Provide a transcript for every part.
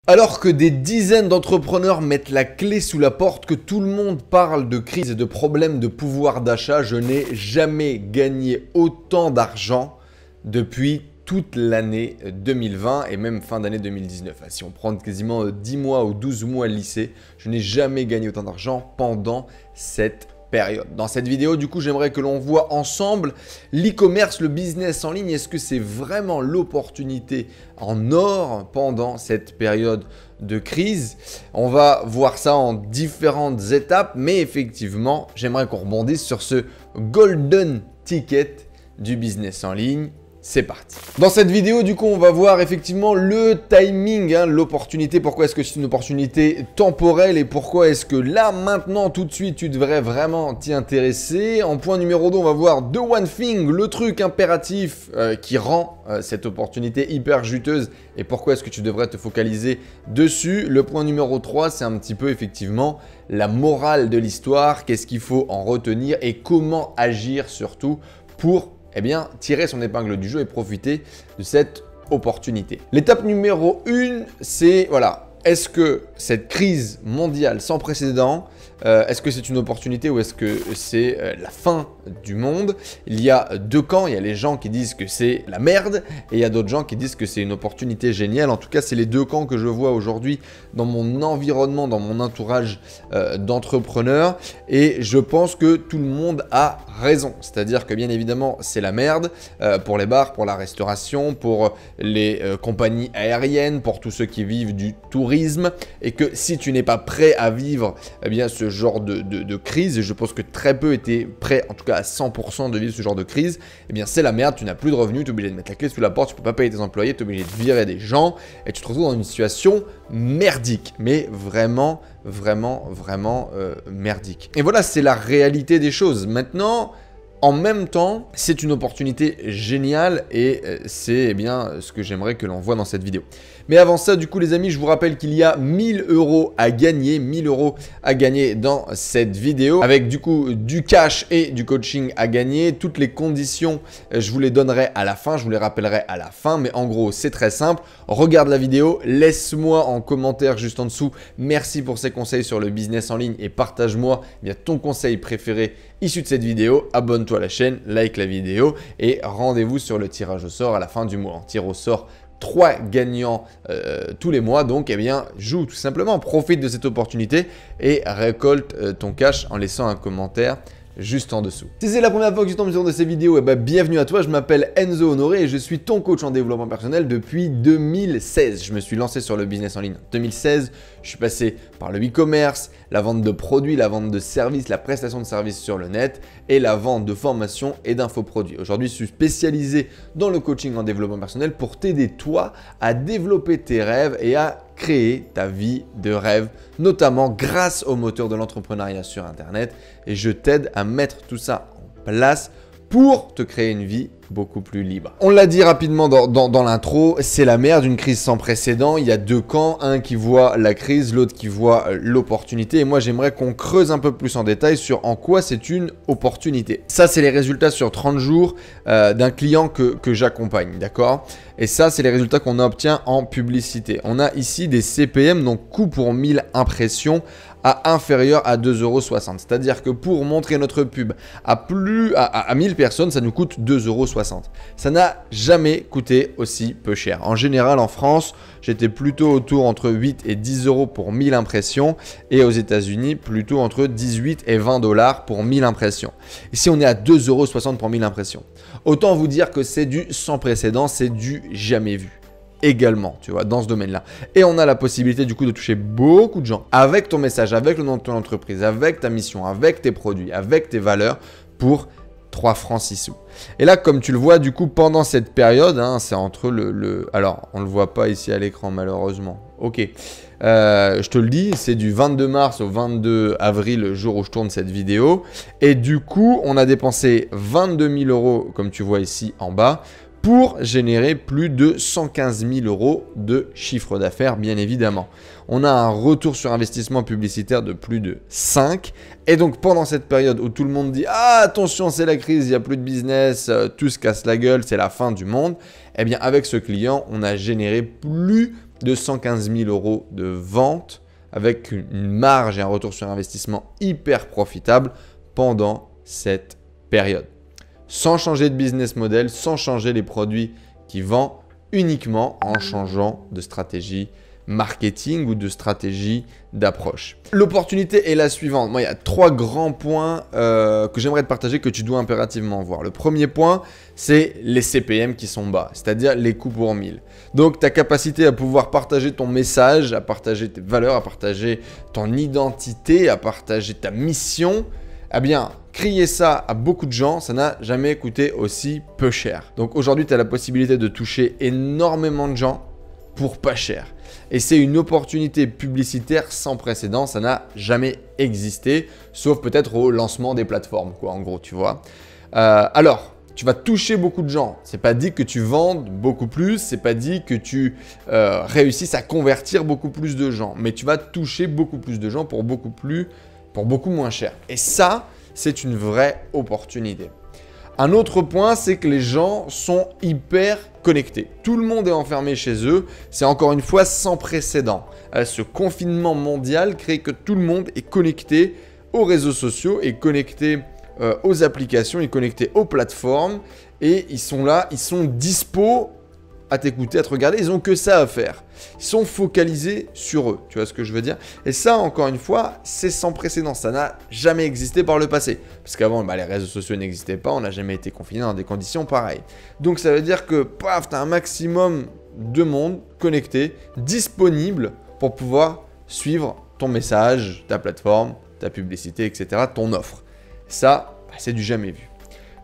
Alors que des dizaines d'entrepreneurs mettent la clé sous la porte, que tout le monde parle de crise et de problèmes de pouvoir d'achat, je n'ai jamais gagné autant d'argent depuis toute l'année 2020 et même fin d'année 2019. Si on prend quasiment 10 mois ou 12 mois de lycée, je n'ai jamais gagné autant d'argent pendant cette période. Dans cette vidéo, du coup, j'aimerais que l'on voit ensemble l'e-commerce, le business en ligne. Est-ce que c'est vraiment l'opportunité en or pendant cette période de crise? On va voir ça en différentes étapes, mais effectivement, j'aimerais qu'on rebondisse sur ce golden ticket du business en ligne. C'est parti. Dans cette vidéo, du coup, on va voir effectivement le timing, l'opportunité. Pourquoi est-ce que c'est une opportunité temporelle et pourquoi est-ce que là, maintenant, tout de suite, tu devrais vraiment t'y intéresser. En point numéro 2, on va voir The One Thing, le truc impératif qui rend cette opportunité hyper juteuse et pourquoi est-ce que tu devrais te focaliser dessus. Le point numéro 3, c'est un petit peu effectivement la morale de l'histoire. Qu'est-ce qu'il faut en retenir et comment agir surtout pour tirer son épingle du jeu et profiter de cette opportunité. L'étape numéro 1, c'est est-ce que cette crise mondiale sans précédent, est-ce que c'est une opportunité ou est-ce que c'est la fin du monde? Il y a deux camps, il y a les gens qui disent que c'est la merde et il y a d'autres gens qui disent que c'est une opportunité géniale. En tout cas, c'est les deux camps que je vois aujourd'hui dans mon environnement, dans mon entourage d'entrepreneurs et je pense que tout le monde a raison. C'est-à-dire que bien évidemment, c'est la merde pour les bars, pour la restauration, pour les compagnies aériennes, pour tous ceux qui vivent du tourisme et que si tu n'es pas prêt à vivre ce genre de crise, et je pense que très peu étaient prêts, en tout cas à 100% de vivre ce genre de crise, c'est la merde, tu n'as plus de revenus, tu es obligé de mettre la clé sous la porte, tu peux pas payer tes employés, tu es obligé de virer des gens et tu te retrouves dans une situation merdique, mais vraiment merdique. Et voilà, c'est la réalité des choses. Maintenant, en même temps, c'est une opportunité géniale et c'est ce que j'aimerais que l'on voit dans cette vidéo. Mais avant ça, du coup, les amis, je vous rappelle qu'il y a 1000 € à gagner, 1000 € à gagner dans cette vidéo avec du coup du cash et du coaching à gagner. Toutes les conditions, je vous les donnerai à la fin, je vous les rappellerai à la fin. Mais en gros, c'est très simple. Regarde la vidéo, laisse-moi en commentaire juste en dessous. Merci pour ces conseils sur le business en ligne et partage-moi ton conseil préféré issu de cette vidéo. Abonne-toi à la chaîne, like la vidéo et rendez-vous sur le tirage au sort à la fin du mois. On tire au sort 3 gagnants tous les mois, donc joue tout simplement, profite de cette opportunité et récolte ton cash en laissant un commentaire juste en dessous. Si c'est la première fois que tu tombes sur une de ces vidéos, bienvenue à toi, je m'appelle Enzo Honoré et je suis ton coach en développement personnel depuis 2016. Je me suis lancé sur le business en ligne en 2016, je suis passé par le e-commerce, la vente de produits, la vente de services, la prestation de services sur le net et la vente de formations et d'infoproduits. Aujourd'hui, je suis spécialisé dans le coaching en développement personnel pour t'aider toi à développer tes rêves et à créer ta vie de rêve, notamment grâce au moteur de l'entrepreneuriat sur Internet. Et je t'aide à mettre tout ça en place pour te créer une vie beaucoup plus libre. On l'a dit rapidement dans l'intro, c'est la merde, une crise sans précédent. Il y a deux camps, un qui voit la crise, l'autre qui voit l'opportunité. Et moi, j'aimerais qu'on creuse un peu plus en détail sur en quoi c'est une opportunité. Ça, c'est les résultats sur 30 jours d'un client que j'accompagne, d'accord? Et ça, c'est les résultats qu'on obtient en publicité. On a ici des CPM, donc coût pour 1000 impressions, à inférieur à 2,60 €. C'est-à-dire que pour montrer notre pub à 1000 personnes, ça nous coûte 2,60 €. Ça n'a jamais coûté aussi peu cher. En général, en France, j'étais plutôt autour entre 8 et 10 € pour 1000 impressions et aux États-Unis, plutôt entre 18 et 20 $ pour 1000 impressions. Ici, on est à 2,60 € pour 1000 impressions. Autant vous dire que c'est du sans précédent, c'est du jamais vu. Également, tu vois, dans ce domaine-là. Et on a la possibilité du coup de toucher beaucoup de gens avec ton message, avec le nom de ton entreprise, avec ta mission, avec tes produits, avec tes valeurs pour 3 francs 6 sous. Et là, comme tu le vois, du coup, pendant cette période, c'est entre alors, on ne le voit pas ici à l'écran malheureusement. Ok, je te le dis, c'est du 22 mars au 22 avril, le jour où je tourne cette vidéo. Et du coup, on a dépensé 22 000 € comme tu vois ici en bas, pour générer plus de 115 000 € de chiffre d'affaires, bien évidemment. On a un retour sur investissement publicitaire de plus de 5. Et donc, pendant cette période où tout le monde dit « Ah, attention, c'est la crise, il n'y a plus de business, tout se casse la gueule, c'est la fin du monde », avec ce client, on a généré plus de 115 000 € de vente avec une marge et un retour sur investissement hyper profitable pendant cette période. Sans changer de business model, sans changer les produits qu'il vend, uniquement en changeant de stratégie marketing ou de stratégie d'approche. L'opportunité est la suivante. Moi, il y a 3 grands points que j'aimerais te partager que tu dois impérativement voir. Le premier point, c'est les CPM qui sont bas, c'est-à-dire les coûts pour 1000. Donc, ta capacité à pouvoir partager ton message, à partager tes valeurs, à partager ton identité, à partager ta mission, eh bien, crier ça à beaucoup de gens, ça n'a jamais coûté aussi peu cher. Donc aujourd'hui, tu as la possibilité de toucher énormément de gens pour pas cher. Et c'est une opportunité publicitaire sans précédent, ça n'a jamais existé, sauf peut-être au lancement des plateformes, quoi, en gros, tu vois. Alors, tu vas toucher beaucoup de gens. C'est pas dit que tu vendes beaucoup plus, c'est pas dit que tu réussisses à convertir beaucoup plus de gens, mais tu vas toucher beaucoup plus de gens pour beaucoup moins cher. Et ça, c'est une vraie opportunité. Un autre point, c'est que les gens sont hyper connectés. Tout le monde est enfermé chez eux. C'est encore une fois sans précédent. Ce confinement mondial crée que tout le monde est connecté aux réseaux sociaux, est connecté aux applications, est connecté aux plateformes. Et ils sont là, ils sont dispo à t'écouter, à te regarder. Ils n'ont que ça à faire. Ils sont focalisés sur eux. Tu vois ce que je veux dire? Et ça, encore une fois, c'est sans précédent. Ça n'a jamais existé par le passé. Parce qu'avant, les réseaux sociaux n'existaient pas. On n'a jamais été confiné dans des conditions pareilles. Donc, ça veut dire que, paf, tu as un maximum de monde connecté, disponible pour pouvoir suivre ton message, ta plateforme, ta publicité, etc., ton offre. Ça, c'est du jamais vu.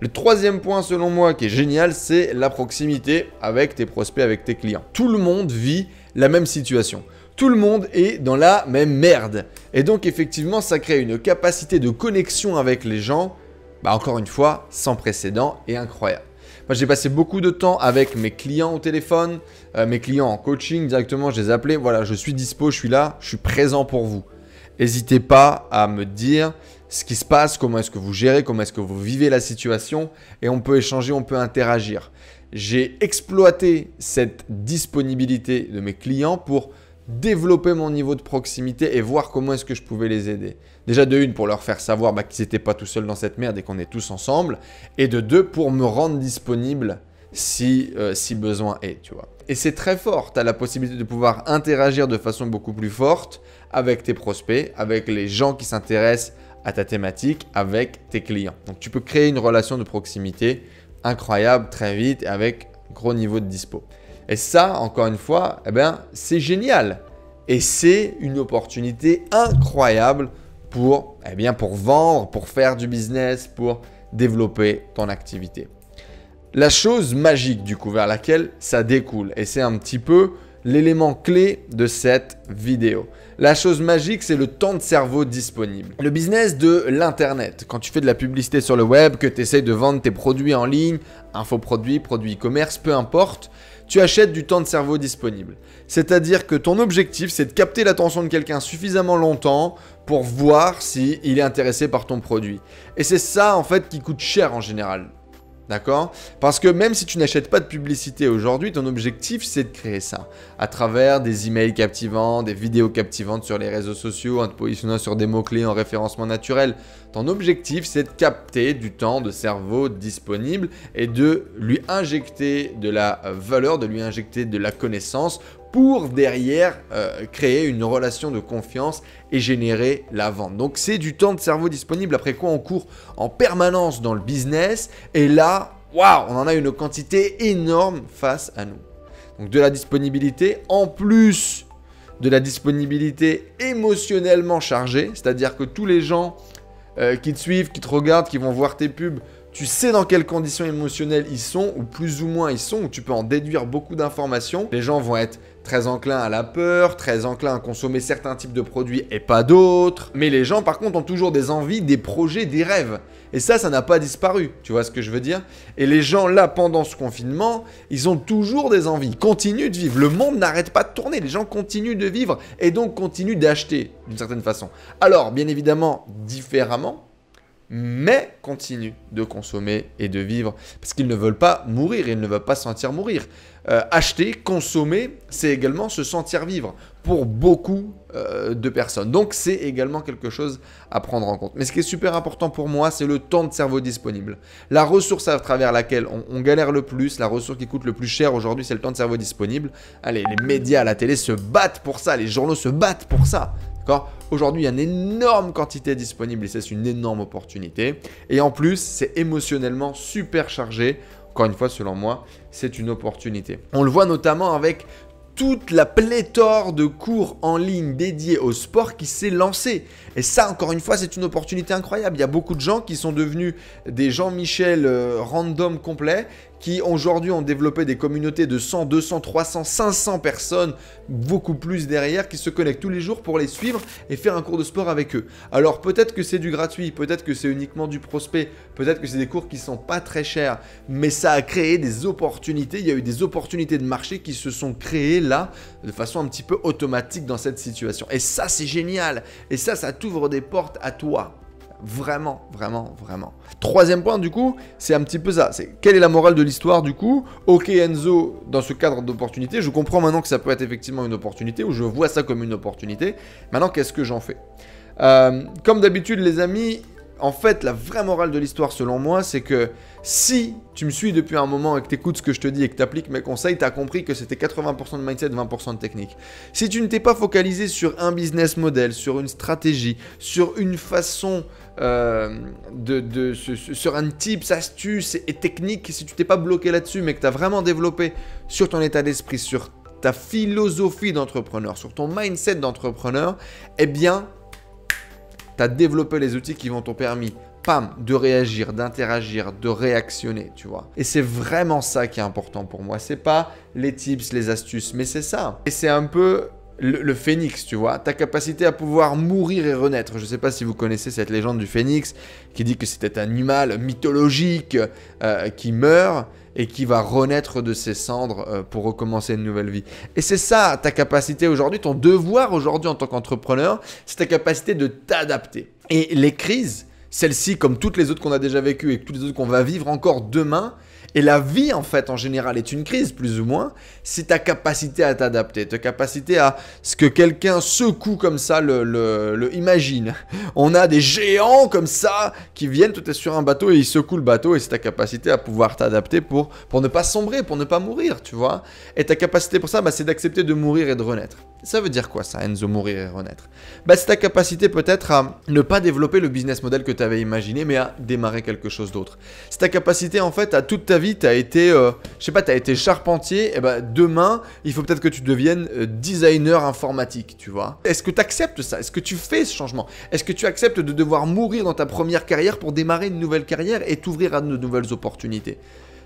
Le troisième point, selon moi, qui est génial, c'est la proximité avec tes prospects, avec tes clients. Tout le monde vit la même situation. Tout le monde est dans la même merde. Et donc, effectivement, ça crée une capacité de connexion avec les gens, encore une fois, sans précédent et incroyable. Moi, j'ai passé beaucoup de temps avec mes clients au téléphone, mes clients en coaching directement, je les appelais. Voilà, je suis dispo, je suis là, je suis présent pour vous. N'hésitez pas à me dire ce qui se passe, comment est-ce que vous gérez, comment est-ce que vous vivez la situation et on peut échanger, on peut interagir. J'ai exploité cette disponibilité de mes clients pour développer mon niveau de proximité et voir comment est-ce que je pouvais les aider. Déjà de une, pour leur faire savoir qu'ils n'étaient pas tout seuls dans cette merde et qu'on est tous ensemble. Et de deux, pour me rendre disponible si besoin est, tu vois. Et c'est très fort, tu as la possibilité de pouvoir interagir de façon beaucoup plus forte avec tes prospects, avec les gens qui s'intéressent à ta thématique, avec tes clients. Donc tu peux créer une relation de proximité incroyable très vite et avec gros niveau de dispo. Et ça, encore une fois, c'est génial. Et c'est une opportunité incroyable pour vendre, pour faire du business, pour développer ton activité. La chose magique du coup vers laquelle ça découle, et c'est un petit peu l'élément clé de cette vidéo. La chose magique, c'est le temps de cerveau disponible. Le business de l'internet, quand tu fais de la publicité sur le web, que tu essaies de vendre tes produits en ligne, infoproduits, produits e-commerce, peu importe, tu achètes du temps de cerveau disponible. C'est-à-dire que ton objectif, c'est de capter l'attention de quelqu'un suffisamment longtemps pour voir s'il est intéressé par ton produit. Et c'est ça en fait qui coûte cher en général. D'accord? Parce que même si tu n'achètes pas de publicité aujourd'hui, ton objectif, c'est de créer ça à travers des emails captivants, des vidéos captivantes sur les réseaux sociaux, en te positionnant sur des mots-clés en référencement naturel. Ton objectif, c'est de capter du temps de cerveau disponible et de lui injecter de la valeur, de lui injecter de la connaissance pour derrière créer une relation de confiance et générer la vente. Donc c'est du temps de cerveau disponible après quoi on court en permanence dans le business et là, waouh, on en a une quantité énorme face à nous. Donc de la disponibilité en plus de la disponibilité émotionnellement chargée, c'est-à-dire que tous les gens qui te suivent, qui te regardent, qui vont voir tes pubs, tu sais dans quelles conditions émotionnelles ils sont, ou plus ou moins ils sont, où tu peux en déduire beaucoup d'informations. Les gens vont être très enclins à la peur, très enclins à consommer certains types de produits et pas d'autres. Mais les gens, par contre, ont toujours des envies, des projets, des rêves. Et ça n'a pas disparu. Tu vois ce que je veux dire? Et les gens, là, pendant ce confinement, ils ont toujours des envies. Ils continuent de vivre. Le monde n'arrête pas de tourner. Les gens continuent de vivre et donc continuent d'acheter d'une certaine façon. Alors, bien évidemment, différemment. mais continuent de consommer et de vivre parce qu'ils ne veulent pas mourir, ils ne veulent pas se sentir mourir. Acheter, consommer, c'est également se sentir vivre pour beaucoup de personnes. Donc, c'est également quelque chose à prendre en compte. Mais ce qui est super important pour moi, c'est le temps de cerveau disponible. La ressource à travers laquelle on galère le plus, la ressource qui coûte le plus cher aujourd'hui, c'est le temps de cerveau disponible. Allez, les médias, la télé se battent pour ça, les journaux se battent pour ça. Aujourd'hui, il y a une énorme quantité disponible et c'est une énorme opportunité. Et en plus, c'est émotionnellement super chargé. Encore une fois, selon moi, c'est une opportunité. On le voit notamment avec toute la pléthore de cours en ligne dédiés au sport qui s'est lancée. Et ça, encore une fois, c'est une opportunité incroyable. Il y a beaucoup de gens qui sont devenus des Jean-Michel random complets, qui aujourd'hui ont développé des communautés de 100, 200, 300, 500 personnes, beaucoup plus derrière, qui se connectent tous les jours pour les suivre et faire un cours de sport avec eux. Alors peut-être que c'est du gratuit, peut-être que c'est uniquement du prospect, peut-être que c'est des cours qui ne sont pas très chers, mais ça a créé des opportunités, il y a eu des opportunités de marché qui se sont créées là, de façon un petit peu automatique dans cette situation. Et ça, c'est génial, et ça t'ouvre des portes à toi. Vraiment, vraiment, vraiment. Troisième point, du coup, c'est un petit peu ça. C'est quelle est la morale de l'histoire, du coup? Ok, Enzo, dans ce cadre d'opportunité, je comprends maintenant que ça peut être effectivement une opportunité, ou je vois ça comme une opportunité. Maintenant, qu'est-ce que j'en fais? Comme d'habitude, les amis, en fait, la vraie morale de l'histoire, selon moi, c'est que si tu me suis depuis un moment et que tu écoutes ce que je te dis et que tu appliques mes conseils, tu as compris que c'était 80% de mindset, 20% de technique. Si tu ne t'es pas focalisé sur un business model, sur une stratégie, sur une façon, sur un tips, astuce et technique, si tu t'es pas bloqué là-dessus, mais que tu as vraiment développé sur ton état d'esprit, sur ta philosophie d'entrepreneur, sur ton mindset d'entrepreneur, eh bien, tu as développé les outils qui vont t'ont permis, pam, de réagir, d'interagir, de réactionner, tu vois. Et c'est vraiment ça qui est important pour moi. C'est pas les tips, les astuces, mais c'est ça. Et c'est un peu le phénix, tu vois. Ta capacité à pouvoir mourir et renaître. Je ne sais pas si vous connaissez cette légende du phénix qui dit que c'était un animal mythologique qui meurt et qui va renaître de ses cendres pour recommencer une nouvelle vie. Et c'est ça, ta capacité aujourd'hui, ton devoir aujourd'hui en tant qu'entrepreneur, c'est ta capacité de t'adapter. Et les crises, celles-ci, comme toutes les autres qu'on a déjà vécues et toutes les autres qu'on va vivre encore demain, et la vie, en fait, en général, est une crise, plus ou moins, c'est ta capacité à t'adapter, ta capacité à ce que quelqu'un secoue comme ça imagine. On a des géants comme ça qui viennent, tout est sur un bateau et ils secouent le bateau et c'est ta capacité à pouvoir t'adapter pour ne pas sombrer, pour ne pas mourir, tu vois. Et ta capacité pour ça, c'est d'accepter de mourir et de renaître. Ça veut dire quoi ça, Enzo, mourir et renaître? C'est ta capacité peut-être à ne pas développer le business model que tu avais imaginé, mais à démarrer quelque chose d'autre. C'est ta capacité en fait à toute ta vie, tu as été, tu as été charpentier, et demain, il faut peut-être que tu deviennes designer informatique, tu vois. Est-ce que tu acceptes ça? Est-ce que tu fais ce changement? Est-ce que tu acceptes de devoir mourir dans ta première carrière pour démarrer une nouvelle carrière et t'ouvrir à de nouvelles opportunités?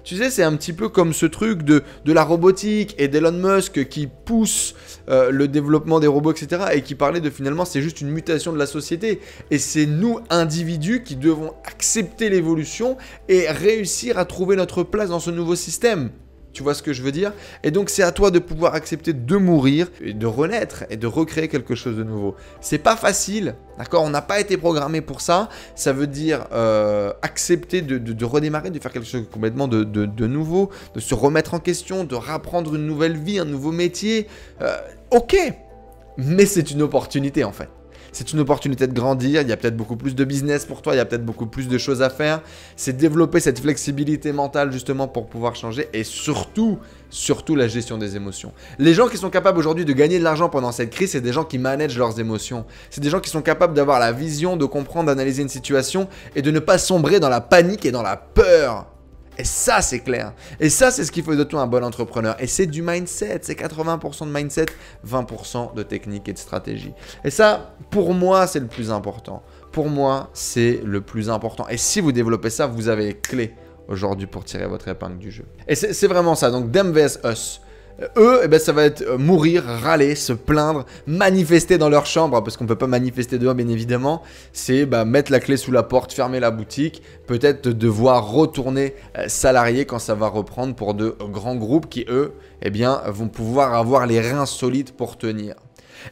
Tu sais, c'est un petit peu comme ce truc de la robotique et d'Elon Musk qui pousse le développement des robots, etc. et qui parlait de finalement, c'est juste une mutation de la société. Et c'est nous, individus, qui devons accepter l'évolution et réussir à trouver notre place dans ce nouveau système. Tu vois ce que je veux dire? Et donc, c'est à toi de pouvoir accepter de mourir, et de renaître et de recréer quelque chose de nouveau. C'est pas facile, d'accord? On n'a pas été programmé pour ça. Ça veut dire accepter de redémarrer, de faire quelque chose complètement de nouveau, de se remettre en question, de rapprendre une nouvelle vie, un nouveau métier. Ok, mais c'est une opportunité en fait. C'est une opportunité de grandir, il y a peut-être beaucoup plus de business pour toi, il y a peut-être beaucoup plus de choses à faire. C'est développer cette flexibilité mentale justement pour pouvoir changer et surtout la gestion des émotions. Les gens qui sont capables aujourd'hui de gagner de l'argent pendant cette crise, c'est des gens qui managent leurs émotions. C'est des gens qui sont capables d'avoir la vision, de comprendre, d'analyser une situation et de ne pas sombrer dans la panique et dans la peur. Et ça, c'est clair. Et ça, c'est ce qui fait de toi un bon entrepreneur. Et c'est du mindset. C'est 80% de mindset, 20% de technique et de stratégie. Et ça, pour moi, c'est le plus important. Pour moi, c'est le plus important. Et si vous développez ça, vous avez les clés aujourd'hui pour tirer votre épingle du jeu. Et c'est vraiment ça. Donc, them vs us. Eux, ça va être mourir, râler, se plaindre, manifester dans leur chambre, parce qu'on ne peut pas manifester dehors bien évidemment. C'est mettre la clé sous la porte, fermer la boutique, peut-être devoir retourner salarié quand ça va reprendre pour de grands groupes qui eux, vont pouvoir avoir les reins solides pour tenir.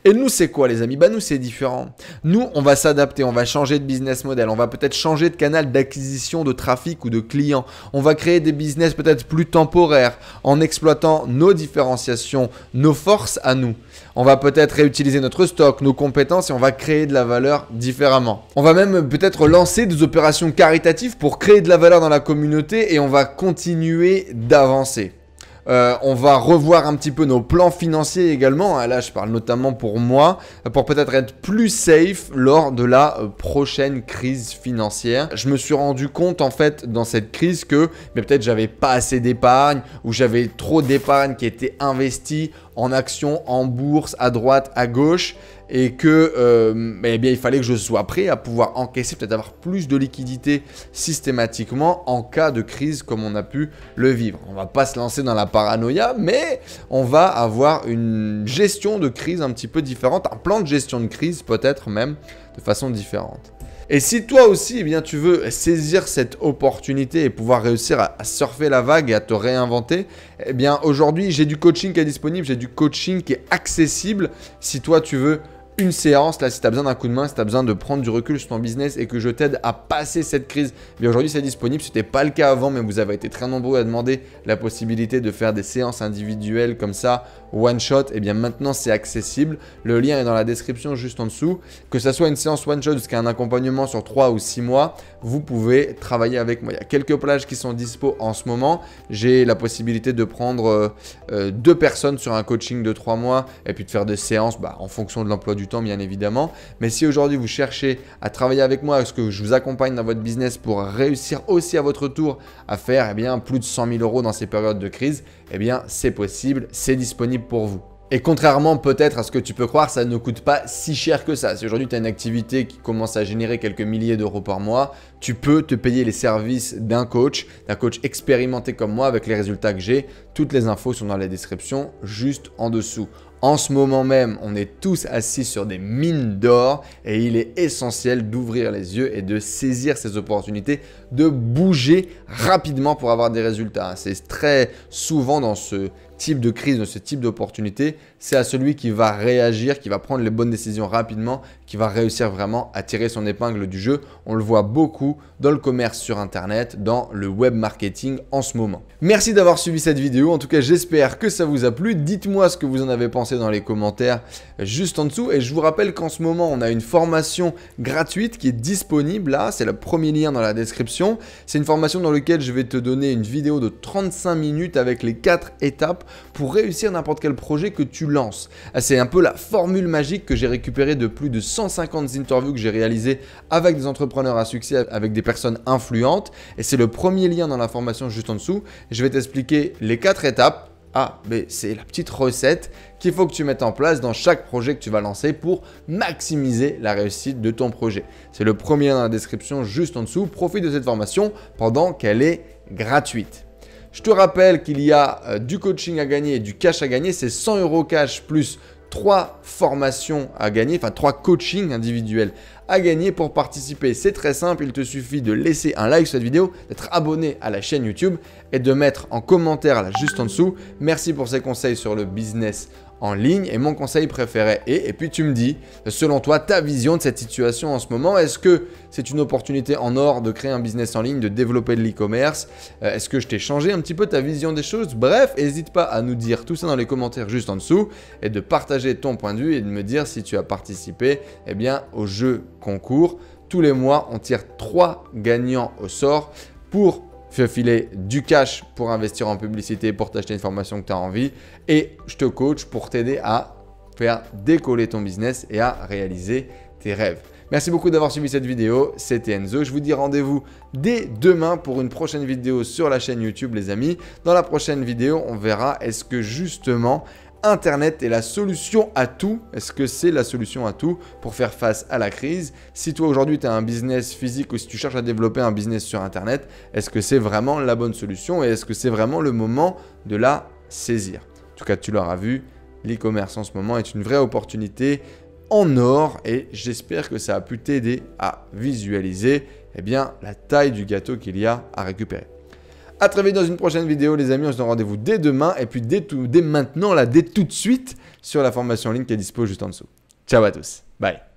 Et nous, c'est quoi les amis? Bah nous, c'est différent. Nous, on va s'adapter, on va changer de business model, on va peut-être changer de canal d'acquisition de trafic ou de clients. On va créer des business peut-être plus temporaires en exploitant nos différenciations, nos forces à nous. On va peut-être réutiliser notre stock, nos compétences et on va créer de la valeur différemment. On va même peut-être lancer des opérations caritatives pour créer de la valeur dans la communauté et on va continuer d'avancer. On va revoir un petit peu nos plans financiers également. Là, je parle notamment pour moi, pour peut-être être plus safe lors de la prochaine crise financière. Je me suis rendu compte en fait dans cette crise que peut-être j'avais pas assez d'épargne ou j'avais trop d'épargne qui était investie en actions, en bourse, à droite, à gauche. Et que eh bien, il fallait que je sois prêt à pouvoir encaisser, peut-être avoir plus de liquidité systématiquement en cas de crise comme on a pu le vivre. On ne va pas se lancer dans la paranoïa, mais on va avoir une gestion de crise un petit peu différente, un plan de gestion de crise peut-être même de façon différente. Et si toi aussi, eh bien, tu veux saisir cette opportunité et pouvoir réussir à surfer la vague et à te réinventer, eh bien aujourd'hui, j'ai du coaching qui est disponible, j'ai du coaching qui est accessible si toi tu veux une séance, là si tu as besoin d'un coup de main, si tu as besoin de prendre du recul sur ton business et que je t'aide à passer cette crise, bien aujourd'hui c'est disponible. Ce n'était pas le cas avant, mais vous avez été très nombreux à demander la possibilité de faire des séances individuelles comme ça, one shot, et bien maintenant c'est accessible. Le lien est dans la description juste en dessous. Que ça soit une séance one shot jusqu'à un accompagnement sur 3 ou 6 mois, vous pouvez travailler avec moi. Il y a quelques plages qui sont dispo en ce moment. J'ai la possibilité de prendre 2 personnes sur un coaching de 3 mois et puis de faire des séances en fonction de l'emploi du temps bien évidemment. Mais si aujourd'hui vous cherchez à travailler avec moi, est-ce que je vous accompagne dans votre business pour réussir aussi à votre tour à faire plus de 100 000 € dans ces périodes de crise, eh bien c'est possible, c'est disponible pour vous. Et contrairement peut-être à ce que tu peux croire, ça ne coûte pas si cher que ça. Si aujourd'hui tu as une activité qui commence à générer quelques milliers d'euros par mois, tu peux te payer les services d'un coach expérimenté comme moi avec les résultats que j'ai. Toutes les infos sont dans la description juste en dessous. En ce moment même, on est tous assis sur des mines d'or et il est essentiel d'ouvrir les yeux et de saisir ces opportunités, de bouger rapidement pour avoir des résultats. C'est très souvent dans ce type de crise, dans ce type d'opportunité, c'est à celui qui va réagir, qui va prendre les bonnes décisions rapidement, qui va réussir vraiment à tirer son épingle du jeu. On le voit beaucoup dans le commerce sur Internet, dans le web marketing en ce moment. Merci d'avoir suivi cette vidéo. En tout cas, j'espère que ça vous a plu. Dites-moi ce que vous en avez pensé dans les commentaires juste en dessous. Et je vous rappelle qu'en ce moment, on a une formation gratuite qui est disponible là. C'est le premier lien dans la description. C'est une formation dans laquelle je vais te donner une vidéo de 35 minutes avec les 4 étapes pour réussir n'importe quel projet que tu lances. C'est un peu la formule magique que j'ai récupérée de plus de 150 interviews que j'ai réalisées avec des entrepreneurs à succès, avec des personnes influentes. Et c'est le premier lien dans la formation juste en dessous. Je vais t'expliquer les 4 étapes. C'est la petite recette qu'il faut que tu mettes en place dans chaque projet que tu vas lancer pour maximiser la réussite de ton projet. C'est le premier lien dans la description juste en dessous. Profite de cette formation pendant qu'elle est gratuite. Je te rappelle qu'il y a du coaching à gagner et du cash à gagner. C'est 100 € cash plus 3 formations à gagner, enfin 3 coachings individuels à gagner. Pour participer, c'est très simple. Il te suffit de laisser un like sur cette vidéo, d'être abonné à la chaîne YouTube et de mettre en commentaire là juste en dessous « Merci pour ces conseils sur le business en ligne et mon conseil préféré ». Et puis tu me dis, selon toi, ta vision de cette situation en ce moment. Est-ce que c'est une opportunité en or de créer un business en ligne, de développer de l'e-commerce? Est-ce que je t'ai changé un petit peu ta vision des choses? Bref, n'hésite pas à nous dire tout ça dans les commentaires juste en dessous et de partager ton point de vue et de me dire si tu as participé au jeu concours. Tous les mois, on tire 3 gagnants au sort pour faire filer du cash pour investir en publicité, pour t'acheter une formation que tu as envie. Et je te coach pour t'aider à faire décoller ton business et à réaliser tes rêves. Merci beaucoup d'avoir suivi cette vidéo. C'était Enzo. Je vous dis rendez-vous dès demain pour une prochaine vidéo sur la chaîne YouTube, les amis. Dans la prochaine vidéo, on verra est-ce que justement Internet est la solution à tout. Est-ce que c'est la solution à tout pour faire face à la crise? Si toi aujourd'hui tu as un business physique ou si tu cherches à développer un business sur Internet, est-ce que c'est vraiment la bonne solution et est-ce que c'est vraiment le moment de la saisir? En tout cas, tu l'auras vu, l'e-commerce en ce moment est une vraie opportunité en or et j'espère que ça a pu t'aider à visualiser la taille du gâteau qu'il y a à récupérer. À très vite dans une prochaine vidéo, les amis. On se donne rendez-vous dès demain et puis dès maintenant, là, dès tout de suite sur la formation en ligne qui est dispo juste en dessous. Ciao à tous. Bye.